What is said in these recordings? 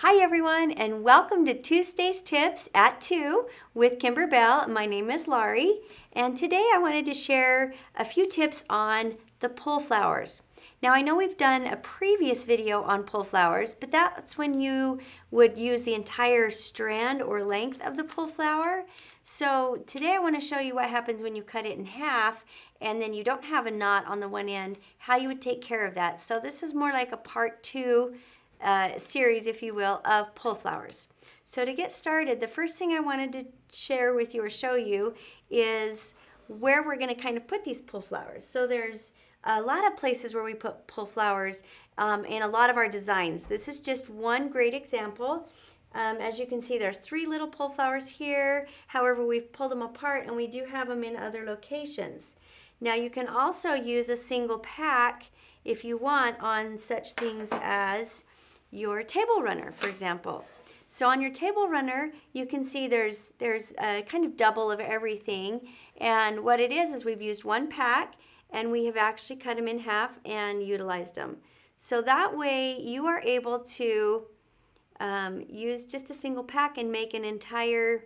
Hi everyone, and welcome to Tuesday's Tips at 2 with Kimberbell. My name is Lauri, and today I wanted to share a few tips on the pull flowers. Now I know we've done a previous video on pull flowers, but that's when you would use the entire strand or length of the pull flower. So today I want to show you what happens when you cut it in half and then you don't have a knot on the one end, how you would take care of that. So this is more like a part 2 series, if you will, of pull flowers. So to get started, the first thing I wanted to share with you or show you is where we're going to kind of put these pull flowers. So there's a lot of places where we put pull flowers in a lot of our designs. This is just one great example. As you can see, there's 3 little pull flowers here. However, we've pulled them apart and we do have them in other locations. Now you can also use a single pack if you want on such things as your table runner, for example. So on your table runner, you can see there's a kind of double of everything. And what it is we've used one pack and we have actually cut them in half and utilized them. So that way you are able to use just a single pack and make an entire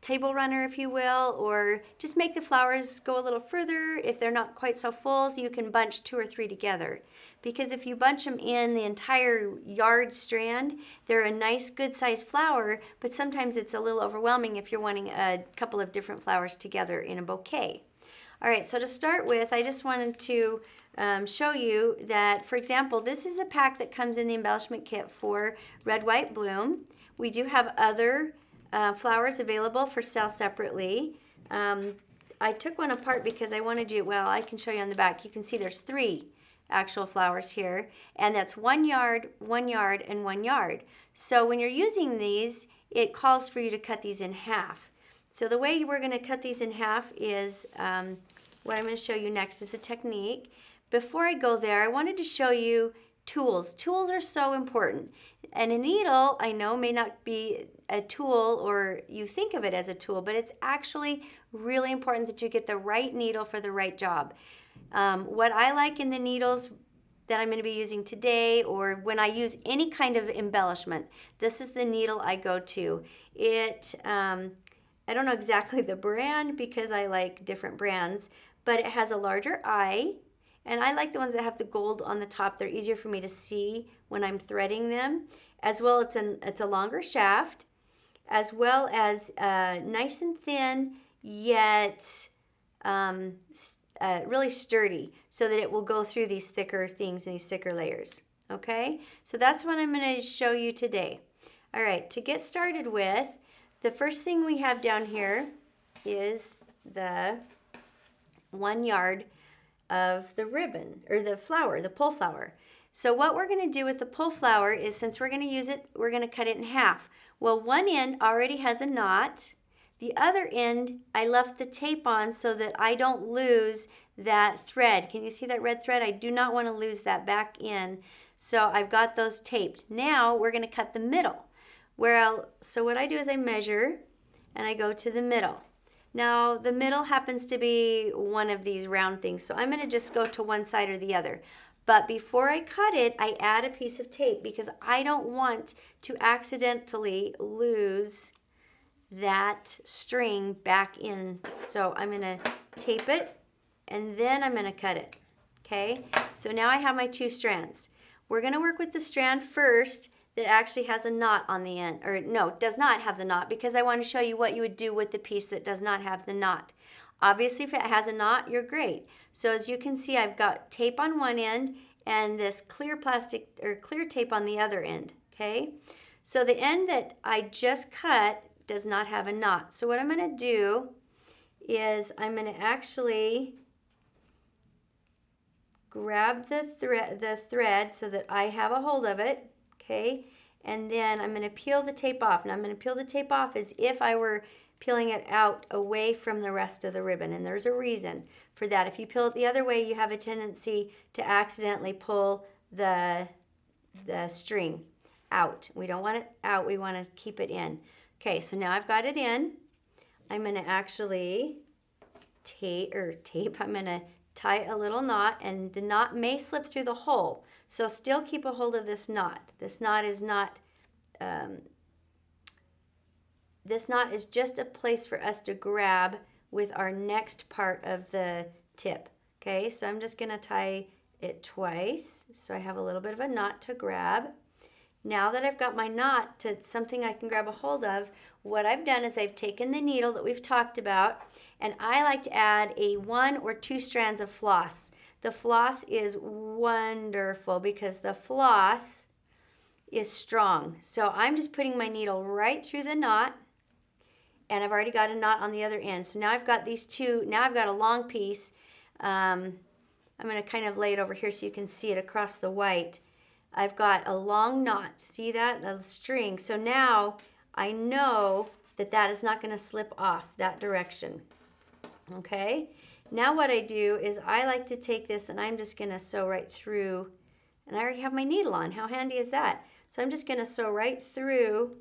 table runner, if you will, or just make the flowers go a little further if they're not quite so full, so you can bunch 2 or 3 together. Because if you bunch them in the entire yard strand, they're a nice good sized flower, but sometimes it's a little overwhelming if you're wanting a couple of different flowers together in a bouquet. All right, so to start with, I just wanted to show you that, for example, this is the pack that comes in the embellishment kit for Red, White, Bloom. We do have other flowers available for sale separately. I took one apart because I wanted you, well, I can show you on the back. You can see there's 3 actual flowers here, and that's 1 yard, 1 yard, and 1 yard. So when you're using these, it calls for you to cut these in half. So the way we're going to cut these in half is what I'm going to show you next is a technique. Before I go there, I wanted to show you tools. Tools are so important. And a needle, I know, may not be a tool or you think of it as a tool, but it's actually really important that you get the right needle for the right job. What I like in the needles that I'm going to be using today, or when I use any kind of embellishment, this is the needle I go to. I don't know exactly the brand because I like different brands, but it has a larger eye. And I like the ones that have the gold on the top. They're easier for me to see when I'm threading them. As well, it's a longer shaft, as well as nice and thin, yet really sturdy, so that it will go through these thicker things and these thicker layers. Okay, so that's what I'm going to show you today. All right, to get started with, the first thing we have down here is the 1 yard of the ribbon, or the flower, the pull flower. So what we're going to do with the pull flower is, since we're going to use it, we're going to cut it in half. Well, one end already has a knot. The other end, I left the tape on so that I don't lose that thread. Can you see that red thread? I do not want to lose that back in. So I've got those taped. Now we're going to cut the middle. So what I do is I measure and I go to the middle. Now the middle happens to be one of these round things, so I'm going to just go to one side or the other. But before I cut it, I add a piece of tape because I don't want to accidentally lose that string back in. So I'm going to tape it and then I'm going to cut it. Okay, so now I have my 2 strands. We're going to work with the strand first that actually has a knot on the end, or no, does not have the knot, because I want to show you what you would do with the piece that does not have the knot. Obviously, if it has a knot, you're great. So as you can see, I've got tape on one end and this clear plastic or clear tape on the other end, okay? So the end that I just cut does not have a knot. So what I'm going to do is I'm going to actually grab the thread so that I have a hold of it. Okay, and then I'm going to peel the tape off. Now I'm going to peel the tape off as if I were peeling it out away from the rest of the ribbon, and there's a reason for that. If you peel it the other way, you have a tendency to accidentally pull the string out. We don't want it out, we want to keep it in. Okay, so now I've got it in. I'm going to actually I'm going to tie a little knot, and the knot may slip through the hole. So still keep a hold of this knot. This knot is not, this knot is just a place for us to grab with our next part of the tip. Okay, so I'm just gonna tie it twice, so I have a little bit of a knot to grab. Now that I've got my knot to something I can grab a hold of, what I've done is I've taken the needle that we've talked about, and I like to add 1 or 2 strands of floss. The floss is wonderful because the floss is strong. So I'm just putting my needle right through the knot, and I've already got a knot on the other end. So now I've got these two, now I've got a long piece. I'm going to kind of lay it over here so you can see it across the white. I've got a long knot. See that? The string. So now I know that that is not going to slip off that direction. Okay? Now what I do is I like to take this and I'm just going to sew right through. And I already have my needle on. How handy is that? So I'm just going to sew right through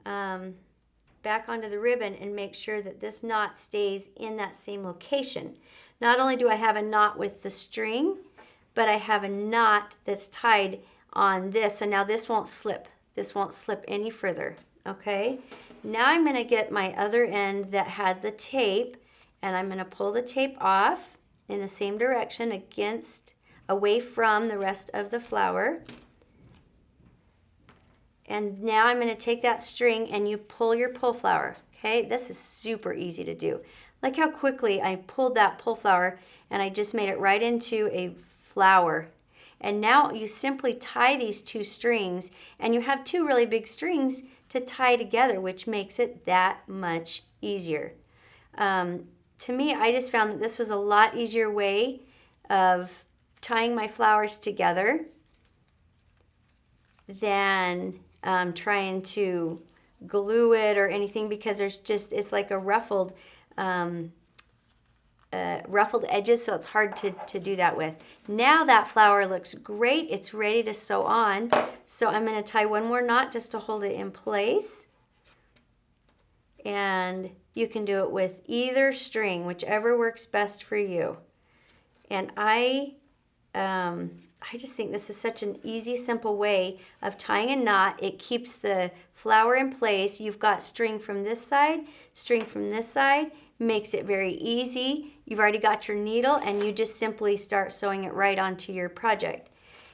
back onto the ribbon and make sure that this knot stays in that same location. Not only do I have a knot with the string, but I have a knot that's tied on this. So now this won't slip. This won't slip any further. Okay? Now I'm going to get my other end that had the tape, and I'm going to pull the tape off in the same direction away from the rest of the flower. And now I'm going to take that string and you pull your pull flower. Okay? This is super easy to do. Look how quickly I pulled that pull flower and I just made it right into a flower. And now you simply tie these 2 strings, and you have 2 really big strings to tie together, which makes it that much easier. To me, I just found that this was a lot easier way of tying my flowers together than trying to glue it or anything, because it's like a ruffled edges, so it's hard to do that with. Now that flower looks great. It's ready to sew on. So I'm going to tie 1 more knot just to hold it in place. And you can do it with either string, whichever works best for you. And I just think this is such an easy, simple way of tying a knot. It keeps the flower in place. You've got string from this side, string from this side. Makes it very easy. You've already got your needle, and you just simply start sewing it right onto your project.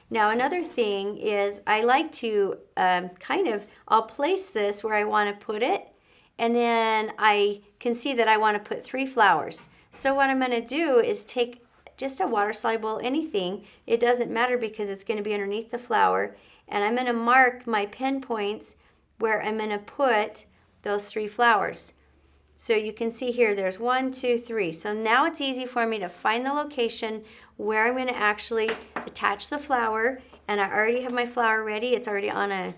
Now another thing is I like to I'll place this where I want to put it, and then I can see that I want to put 3 flowers. So what I'm going to do is take just a water-soluble anything. It doesn't matter because it's going to be underneath the flower, and I'm going to mark my pinpoints where I'm going to put those 3 flowers. So you can see here there's 1, 2, 3. So now it's easy for me to find the location where I'm going to actually attach the flower, and I already have my flower ready. It's already on a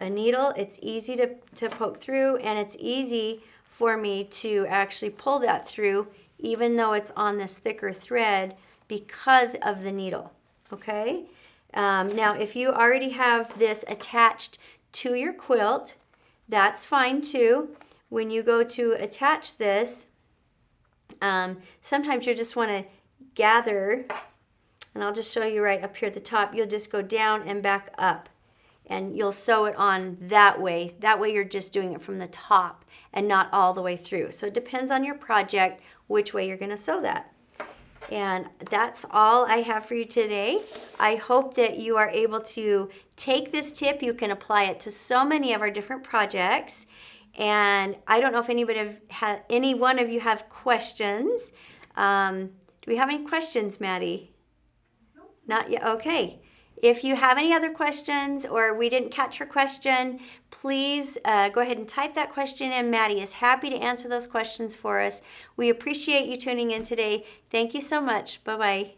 needle. It's easy to poke through, and it's easy for me to actually pull that through even though it's on this thicker thread because of the needle. Okay? Now if you already have this attached to your quilt, that's fine too. When you go to attach this, sometimes you just want to gather, and I'll just show you right up here at the top. You'll just go down and back up, and you'll sew it on that way. That way you're just doing it from the top and not all the way through. So it depends on your project which way you're going to sew that. And that's all I have for you today. I hope that you are able to take this tip. You can apply it to so many of our different projects. And I don't know if any one of you have questions. Do we have any questions, Maddie? No. Not yet. Okay. If you have any other questions or we didn't catch your question, please go ahead and type that question in. Maddie is happy to answer those questions for us. We appreciate you tuning in today. Thank you so much. Bye-bye.